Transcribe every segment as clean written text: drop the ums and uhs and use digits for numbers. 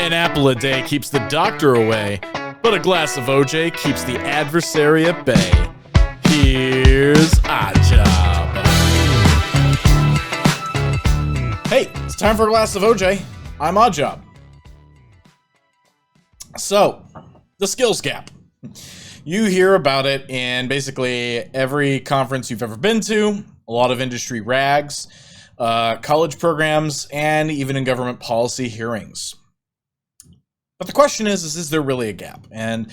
An apple a day keeps the doctor away, but a glass of OJ keeps the adversary at bay. Here's Oddjob. Hey, it's time for a glass of OJ. I'm Oddjob. So, the skills gap. You hear about it in basically every conference you've ever been to, a lot of industry rags, college programs, and even in government policy hearings. But the question is there really a gap? And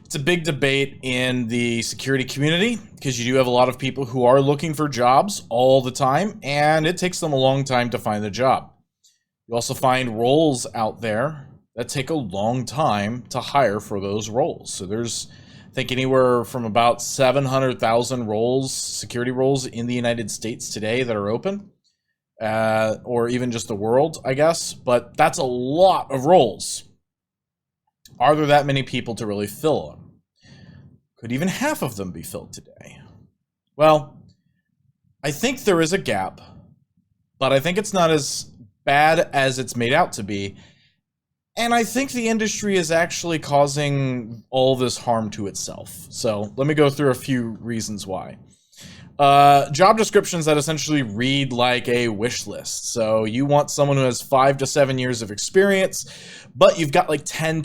it's a big debate in the security community because you do have a lot of people who are looking for jobs all the time, and it takes them a long time to find a job. You also find roles out there that take a long time to hire for those roles. So there's, I think, anywhere from about 700,000 roles, security roles in the United States today that are open, or even just the world, I guess. But that's a lot of roles. Are there that many people to really fill them? Could even half of them be filled today? Well, I think there is a gap, but I think it's not as bad as it's made out to be. And I think the industry is actually causing all this harm to itself. So let me go through a few reasons why. Job descriptions that essentially read like a wish list. So you want someone who has 5 to 7 years of experience, but you've got like 10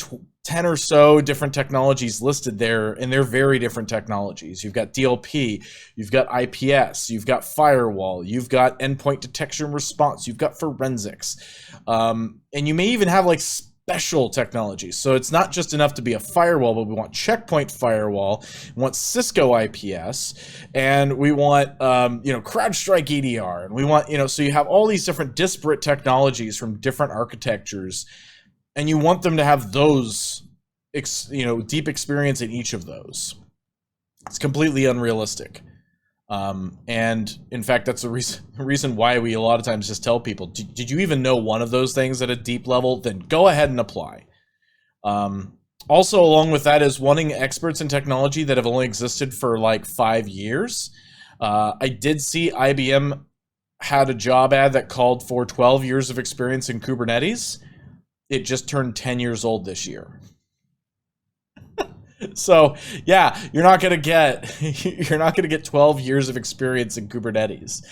or so different technologies listed there, and they're very different technologies. You've got DLP, you've got IPS, you've got firewall, you've got endpoint detection response, you've got forensics, and you may even have like special technologies. So it's not just enough to be a firewall, but we want Checkpoint firewall, we want Cisco IPS, and we want CrowdStrike EDR, and we want, so you have all these different disparate technologies from different architectures, and you want them to have those deep experience in each of those. It's completely unrealistic. And in fact, that's the reason why we a lot of times just tell people, did you even know one of those things at a deep level? Then go ahead and apply. Also, along with that is wanting experts in technology that have only existed for like 5 years. I did see IBM had a job ad that called for 12 years of experience in Kubernetes. It just turned 10 years old this year. So yeah, you're not gonna get 12 years of experience in Kubernetes.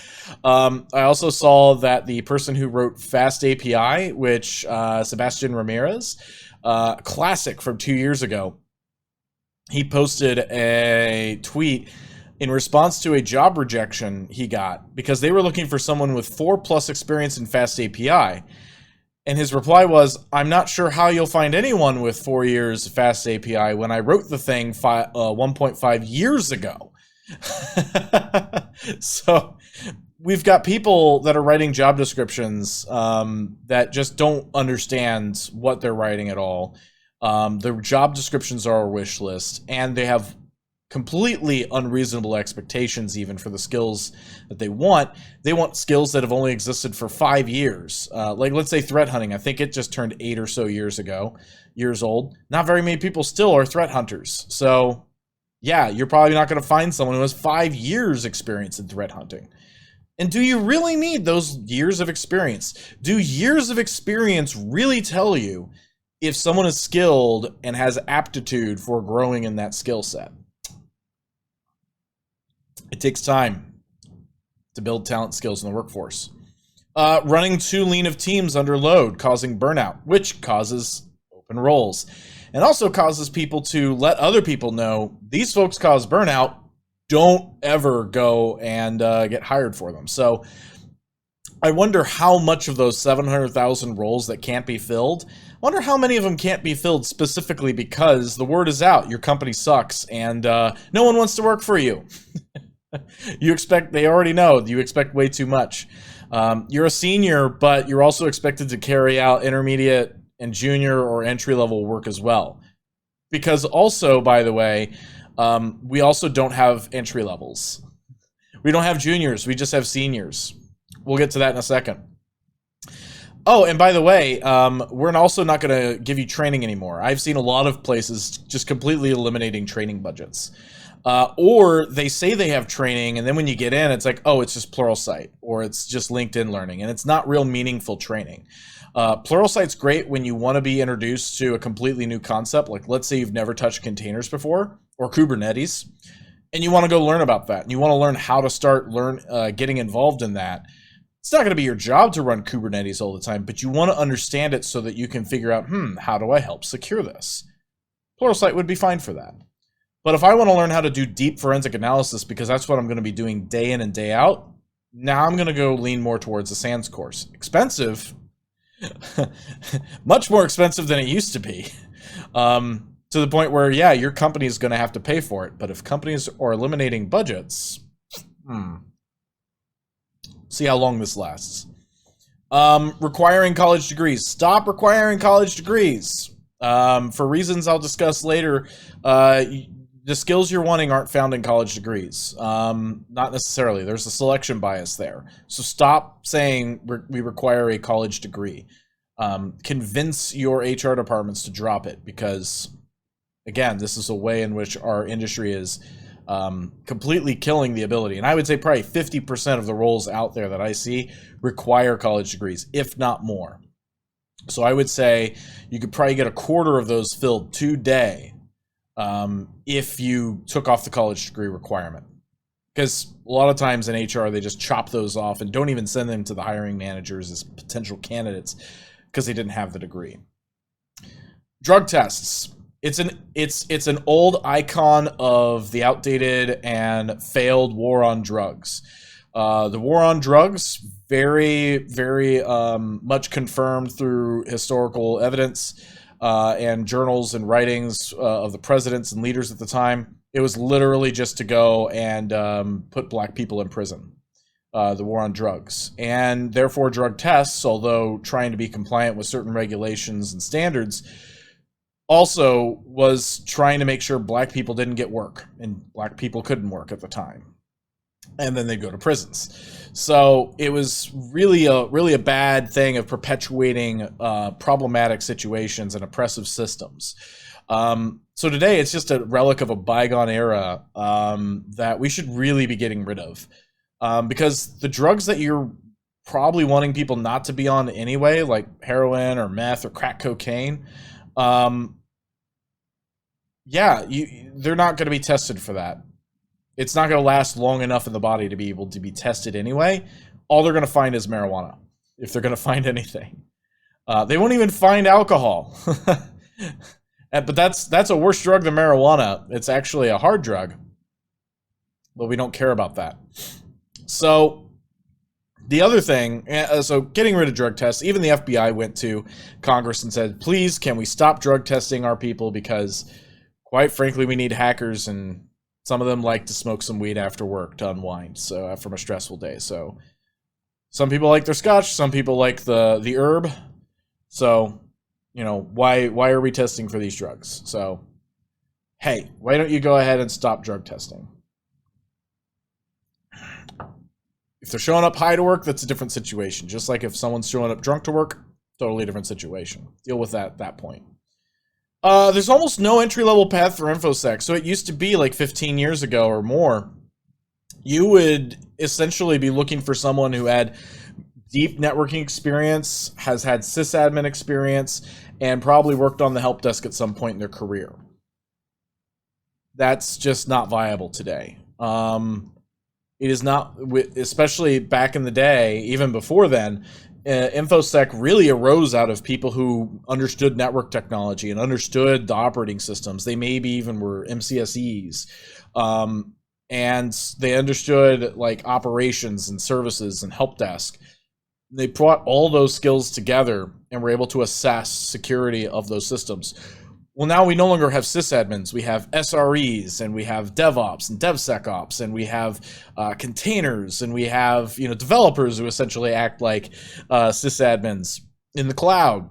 I also saw that the person who wrote Fast API, which Sebastian Ramirez, classic from 2 years ago, he posted a tweet in response to a job rejection he got because they were looking for someone with 4+ experience in Fast API. And his reply was, I'm not sure how you'll find anyone with 4 years Fast API when I wrote the thing 1.5 years ago. So we've got people that are writing job descriptions that just don't understand what they're writing at all. The job descriptions are a wish list, and they have completely unreasonable expectations even for the skills that they want. They want skills that have only existed for 5 years. Like, let's say threat hunting. I think it just turned 8 or so years old. Not very many people still are threat hunters. So yeah, you're probably not going to find someone who has 5 years experience in threat hunting. And do you really need those years of experience? Do years of experience really tell you if someone is skilled and has aptitude for growing in that skill set? It takes time to build talent skills in the workforce. Running too lean of teams under load, causing burnout, which causes open roles, and also causes people to let other people know these folks cause burnout. Don't ever go and get hired for them. So I wonder how much of those 700,000 roles that can't be filled, I wonder how many of them can't be filled specifically because the word is out, your company sucks, and no one wants to work for you. They already know, you expect way too much. You're a senior, but you're also expected to carry out intermediate and junior or entry-level work as well. Because also, by the way, we also don't have entry levels. We don't have juniors, we just have seniors. We'll get to that in a second. Oh, and by the way, we're also not going to give you training anymore. I've seen a lot of places just completely eliminating training budgets. Or they say they have training, and then when you get in, it's like, oh, it's just Pluralsight, or it's just LinkedIn Learning, and it's not real meaningful training. Pluralsight's great when you want to be introduced to a completely new concept. Like, let's say you've never touched containers before or Kubernetes, and you want to go learn about that. And you want to learn how to start getting involved in that. It's not going to be your job to run Kubernetes all the time, but you want to understand it so that you can figure out, how do I help secure this? Pluralsight would be fine for that. But if I want to learn how to do deep forensic analysis, because that's what I'm going to be doing day in and day out, now I'm going to go lean more towards the SANS course. Expensive, much more expensive than it used to be, to the point where, yeah, your company is going to have to pay for it. But if companies are eliminating budgets, see how long this lasts. Requiring college degrees. Stop requiring college degrees. For reasons I'll discuss later, the skills you're wanting aren't found in college degrees. Not necessarily. There's a selection bias there. So stop saying we require a college degree. Convince your HR departments to drop it, because, again, this is a way in which our industry is completely killing the ability. And I would say probably 50% of the roles out there that I see require college degrees, if not more. So I would say you could probably get a quarter of those filled today if you took off the college degree requirement. Because a lot of times in HR, they just chop those off and don't even send them to the hiring managers as potential candidates because they didn't have the degree. Drug tests. It's an old icon of the outdated and failed war on drugs. The war on drugs, very, very much confirmed through historical evidence and journals and writings of the presidents and leaders at the time. It was literally just to go and put black people in prison, the war on drugs. And therefore, drug tests, although trying to be compliant with certain regulations and standards, also was trying to make sure black people didn't get work, and black people couldn't work at the time. And then they'd go to prisons. So it was really a bad thing of perpetuating problematic situations and oppressive systems. So today it's just a relic of a bygone era that we should really be getting rid of. Because the drugs that you're probably wanting people not to be on anyway, like heroin or meth or crack cocaine, they're not going to be tested for that. It's not going to last long enough in the body to be able to be tested anyway. All they're going to find is marijuana, if they're going to find anything. They won't even find alcohol. But that's a worse drug than marijuana. It's actually a hard drug, but we don't care about that. So the other thing, so getting rid of drug tests, even the FBI went to Congress and said, please, can we stop drug testing our people? Because quite frankly, we need hackers, and some of them like to smoke some weed after work to unwind, so from a stressful day. So some people like their scotch, some people like the herb. So, why are we testing for these drugs? So, hey, why don't you go ahead and stop drug testing? If they're showing up high to work, that's a different situation. Just like if someone's showing up drunk to work, totally different situation. Deal with that at that point. There's almost no entry-level path for InfoSec. So it used to be like 15 years ago or more. You would essentially be looking for someone who had deep networking experience, has had sysadmin experience, and probably worked on the help desk at some point in their career. That's just not viable today. It is not, especially back in the day, even before then, InfoSec really arose out of people who understood network technology and understood the operating systems. They maybe even were MCSEs. And they understood like operations and services and help desk. They brought all those skills together and were able to assess security of those systems. Well, now we no longer have sysadmins. We have SREs, and we have DevOps and DevSecOps, and we have containers, and we have developers who essentially act like sysadmins in the cloud.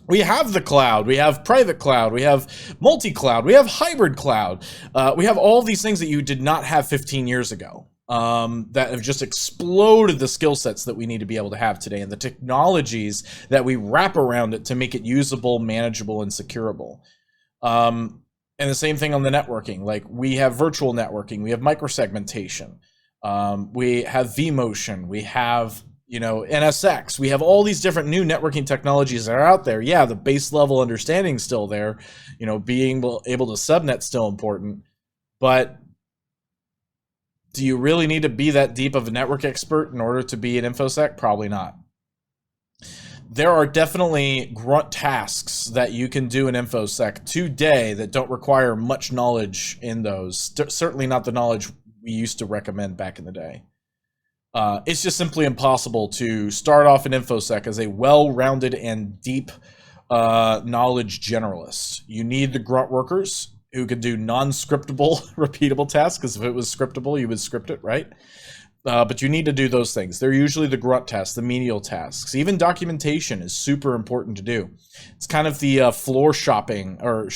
We have the cloud. We have private cloud. We have multi-cloud. We have hybrid cloud. We have all these things that you did not have 15 years ago that have just exploded the skill sets that we need to be able to have today, and the technologies that we wrap around it to make it usable, manageable, and secureable. And the same thing on the networking. Like, we have virtual networking. We have microsegmentation. We have vMotion. We have NSX. We have all these different new networking technologies that are out there. Yeah, the base level understanding still there. Being able to subnet still important, but do you really need to be that deep of a network expert in order to be an InfoSec? Probably not. There are definitely grunt tasks that you can do in InfoSec today that don't require much knowledge in those. Certainly not the knowledge we used to recommend back in the day. It's just simply impossible to start off in InfoSec as a well-rounded and deep knowledge generalist. You need the grunt workers who could do non-scriptable, repeatable tasks, because if it was scriptable, you would script it, right? But you need to do those things. They're usually the grunt tasks, the menial tasks. Even documentation is super important to do. It's kind of the floor shopping or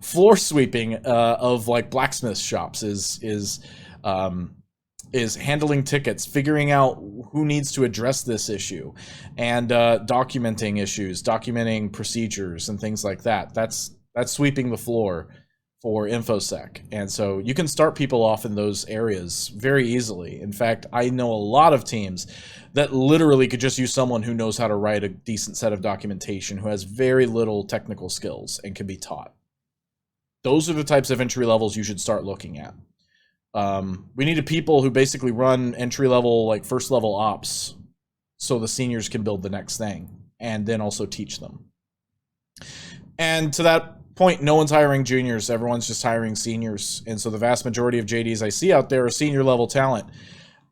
floor sweeping of like blacksmith shops is handling tickets, figuring out who needs to address this issue, and documenting issues, documenting procedures and things like that. That's sweeping the floor for InfoSec. And so you can start people off in those areas very easily. In fact, I know a lot of teams that literally could just use someone who knows how to write a decent set of documentation, who has very little technical skills and can be taught. Those are the types of entry levels you should start looking at. We needed people who basically run entry level, like first level ops, so the seniors can build the next thing and then also teach them. And to that point, no one's hiring juniors, everyone's just hiring seniors. And so the vast majority of JDs I see out there are senior level talent.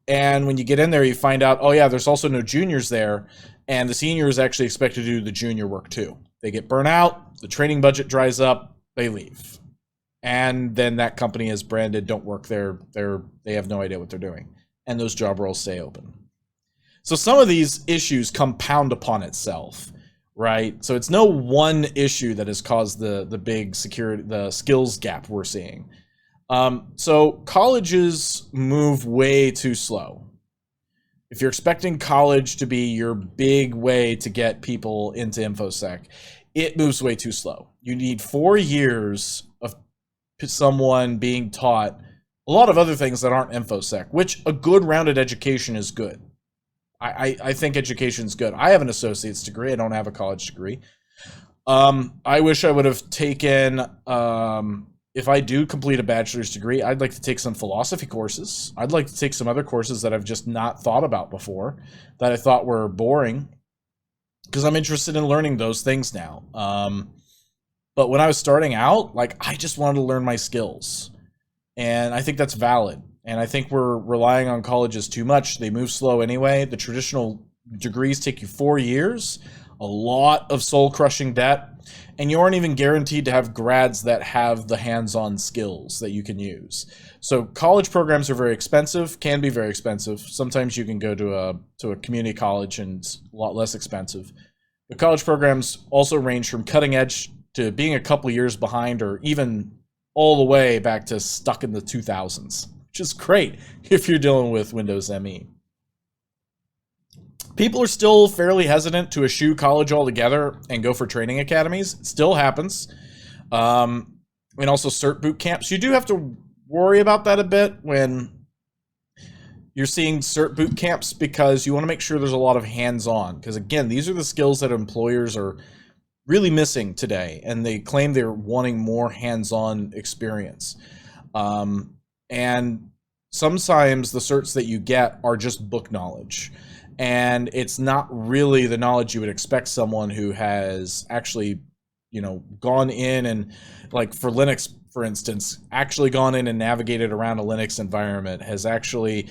And when you get in there, you find out, oh yeah, there's also no juniors there. And the seniors actually expect to do the junior work too. They get burnt out, the training budget dries up, they leave. And then that company is branded, don't work there, they have no idea what they're doing. And those job roles stay open. So some of these issues compound upon itself, right? So it's no one issue that has caused the big the skills gap we're seeing. So colleges move way too slow. If you're expecting college to be your big way to get people into InfoSec, it moves way too slow. You need 4 years of someone being taught a lot of other things that aren't InfoSec, which a good rounded education is good. I think education's good. I have an associate's degree. I don't have a college degree. I wish I would have taken, if I do complete a bachelor's degree, I'd like to take some philosophy courses. I'd like to take some other courses that I've just not thought about before, that I thought were boring, because I'm interested in learning those things now. But when I was starting out, like, I just wanted to learn my skills. And I think that's valid. And I think we're relying on colleges too much. They move slow anyway. The traditional degrees take you 4 years, a lot of soul-crushing debt, and you aren't even guaranteed to have grads that have the hands-on skills that you can use. So college programs are very expensive, can be very expensive. Sometimes you can go to a community college and it's a lot less expensive. But college programs also range from cutting edge to being a couple years behind, or even all the way back to stuck in the 2000s. Which is great if you're dealing with Windows ME. People are still fairly hesitant to eschew college altogether and go for training academies. It still happens. And also cert boot camps. You do have to worry about that a bit when you're seeing cert boot camps, because you want to make sure there's a lot of hands-on. Because again, these are the skills that employers are really missing today, and they claim they're wanting more hands-on experience. And sometimes the certs that you get are just book knowledge, and it's not really the knowledge you would expect someone who has actually, gone in and, like for Linux, for instance, actually gone in and navigated around a Linux environment, has actually,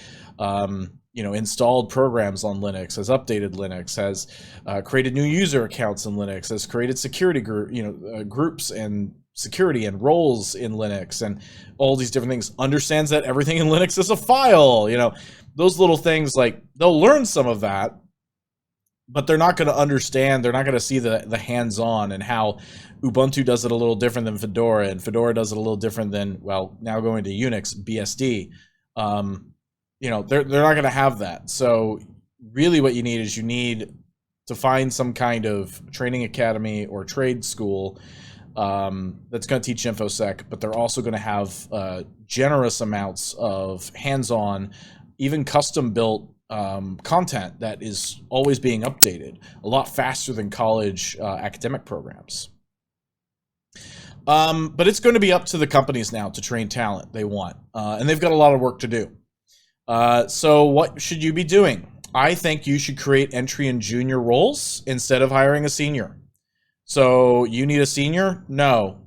installed programs on Linux, has updated Linux, has created new user accounts in Linux, has created security groups and security and roles in Linux and all these different things, understands that everything in Linux is a file, those little things. Like, they'll learn some of that, but they're not going to understand, they're not going to see the hands-on, and how Ubuntu does it a little different than Fedora, and Fedora does it a little different than, well, now going to Unix, BSD. They're not going to have that. So really what you need is you need to find some kind of training academy or trade school that's going to teach InfoSec, but they're also going to have generous amounts of hands-on, even custom-built content that is always being updated, a lot faster than college academic programs. But it's going to be up to the companies now to train talent they want, and they've got a lot of work to do. So what should you be doing? I think you should create entry and junior roles instead of hiring a senior. So you need a senior? No.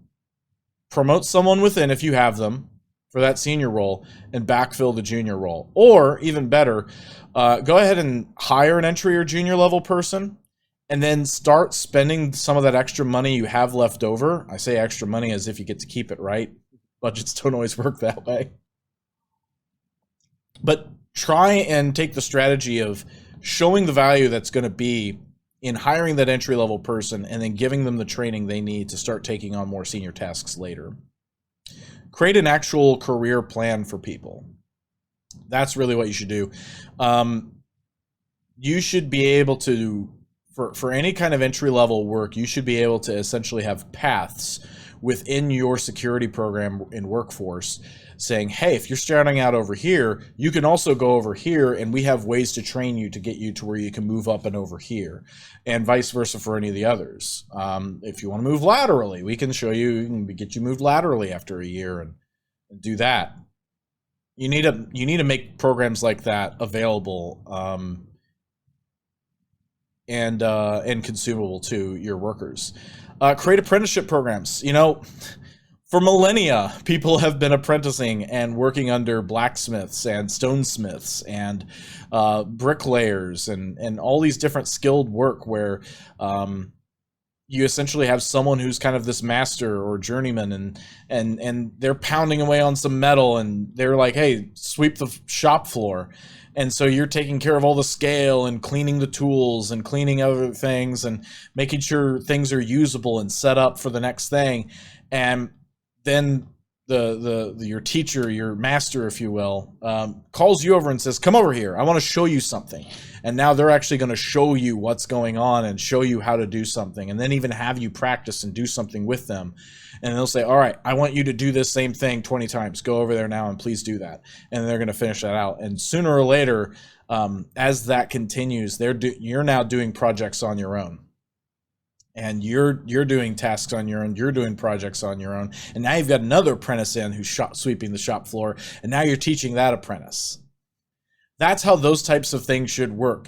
Promote someone within if you have them for that senior role and backfill the junior role. Or even better, go ahead and hire an entry or junior level person and then start spending some of that extra money you have left over. I say extra money as if you get to keep it, right? Budgets don't always work that way. But try and take the strategy of showing the value that's going to be in hiring that entry-level person and then giving them the training they need to start taking on more senior tasks later. Create an actual career plan for people. That's really what you should do. You should be able to, for any kind of entry-level work, you should be able to essentially have paths within your security program in workforce saying, hey, if you're starting out over here, you can also go over here, and we have ways to train you to get you to where you can move up and over here, and vice versa for any of the others. If you want to move laterally, we can show you, and get you moved laterally after a year and do that. You need to make programs like that available and consumable to your workers. Create apprenticeship programs. For millennia, people have been apprenticing and working under blacksmiths and stonesmiths and bricklayers and all these different skilled work where you essentially have someone who's kind of this master or journeyman and they're pounding away on some metal and they're like, hey, sweep the shop floor. And so you're taking care of all the scale and cleaning the tools and cleaning other things and making sure things are usable and set up for the next thing. And then your teacher, your master, if you will, calls you over and says, come over here. I want to show you something. And now they're actually going to show you what's going on and show you how to do something, and then even have you practice and do something with them. And they'll say, all right, I want you to do this same thing 20 times. Go over there now and please do that. And they're going to finish that out. And sooner or later, as that continues, you're now doing projects on your own. And you're doing tasks on your own, you're doing projects on your own, and now you've got another apprentice in who's sweeping the shop floor, and now you're teaching that apprentice. That's how those types of things should work.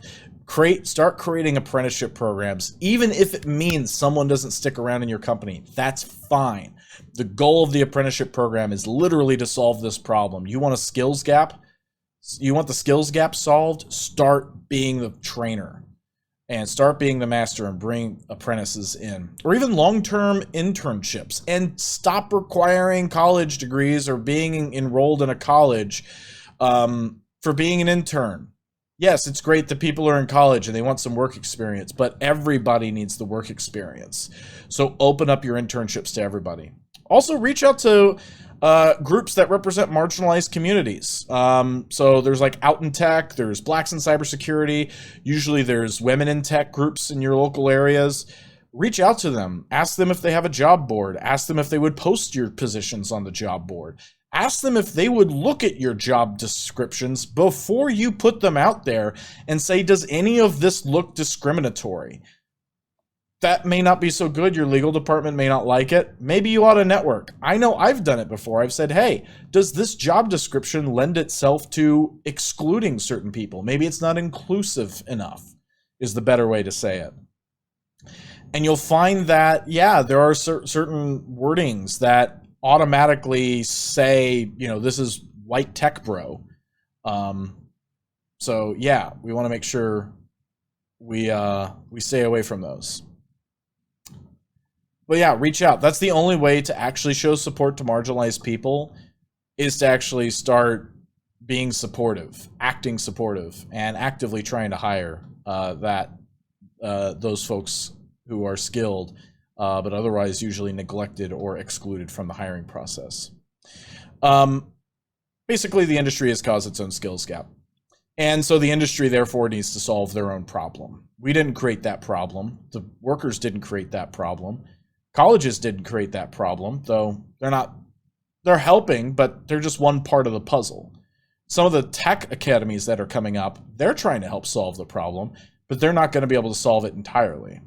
Start creating apprenticeship programs, even if it means someone doesn't stick around in your company. That's fine. The goal of the apprenticeship program is literally to solve this problem. You want a skills gap? You want the skills gap solved? Start being the trainer. And start being the master and bring apprentices in. Or even long-term internships. And stop requiring college degrees or being enrolled in a college for being an intern. Yes, it's great that people are in college and they want some work experience, but everybody needs the work experience. So open up your internships to everybody. Also, reach out to groups that represent marginalized communities. So there's like Out in Tech, there's Blacks in Cybersecurity, usually there's Women in Tech groups in your local areas. Reach out to them. Ask them if they have a job board. Ask them if they would post your positions on the job board. Ask them if they would look at your job descriptions before you put them out there and say, does any of this look discriminatory? That may not be so good. Your legal department may not like it. Maybe you ought to network. I know I've done it before. I've said, hey, does this job description lend itself to excluding certain people? Maybe it's not inclusive enough, is the better way to say it. And you'll find that, yeah, there are certain wordings that automatically say, this is white tech bro. So yeah, we want to make sure we stay away from those. But yeah, reach out. That's the only way to actually show support to marginalized people, is to actually start being supportive, acting supportive, and actively trying to hire those folks who are skilled, but otherwise usually neglected or excluded from the hiring process. Basically, the industry has caused its own skills gap. And so the industry, therefore, needs to solve their own problem. We didn't create that problem. The workers didn't create that problem. Colleges didn't create that problem, though they're helping, but they're just one part of the puzzle. Some of the tech academies that are coming up, they're trying to help solve the problem, but they're not going to be able to solve it entirely.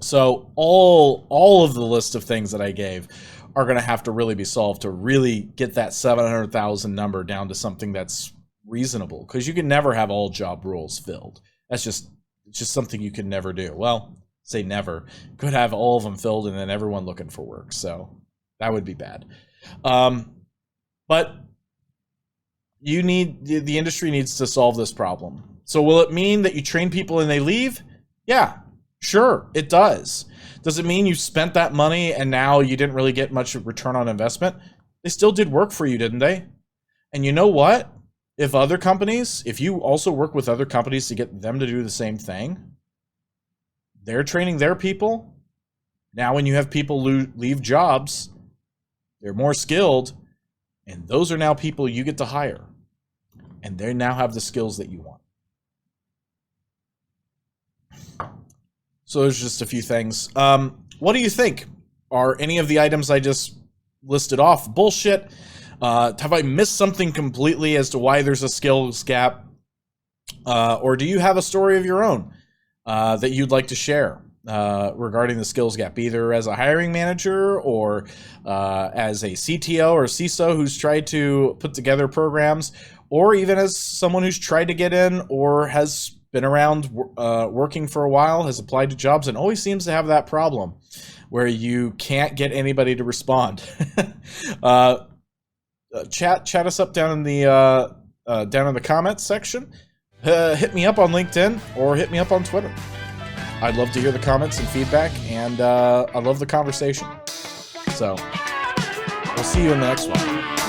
So all of the list of things that I gave are going to have to really be solved to really get that 700,000 number down to something that's reasonable, because you can never have all job roles filled. It's just something you can never do. Well, say never. Could have all of them filled and then everyone looking for work. So that would be bad. But the industry needs to solve this problem. So will it mean that you train people and they leave? Yeah, sure, it does. Does it mean you spent that money and now you didn't really get much return on investment? They still did work for you, didn't they? And you know what? If you also work with other companies to get them to do the same thing, they're training their people. Now when you have people leave jobs, they're more skilled, and those are now people you get to hire. And they now have the skills that you want. So there's just a few things. What do you think? Are any of the items I just listed off bullshit? Have I missed something completely as to why there's a skills gap? Or do you have a story of your own that you'd like to share regarding the skills gap, either as a hiring manager or as a CTO or CISO who's tried to put together programs, or even as someone who's tried to get in or has been around working for a while, has applied to jobs, and always seems to have that problem where you can't get anybody to respond. Chat us up down in the comments section. Hit me up on LinkedIn or hit me up on Twitter. I'd love to hear the comments and feedback, and I love the conversation. So we'll see you in the next one.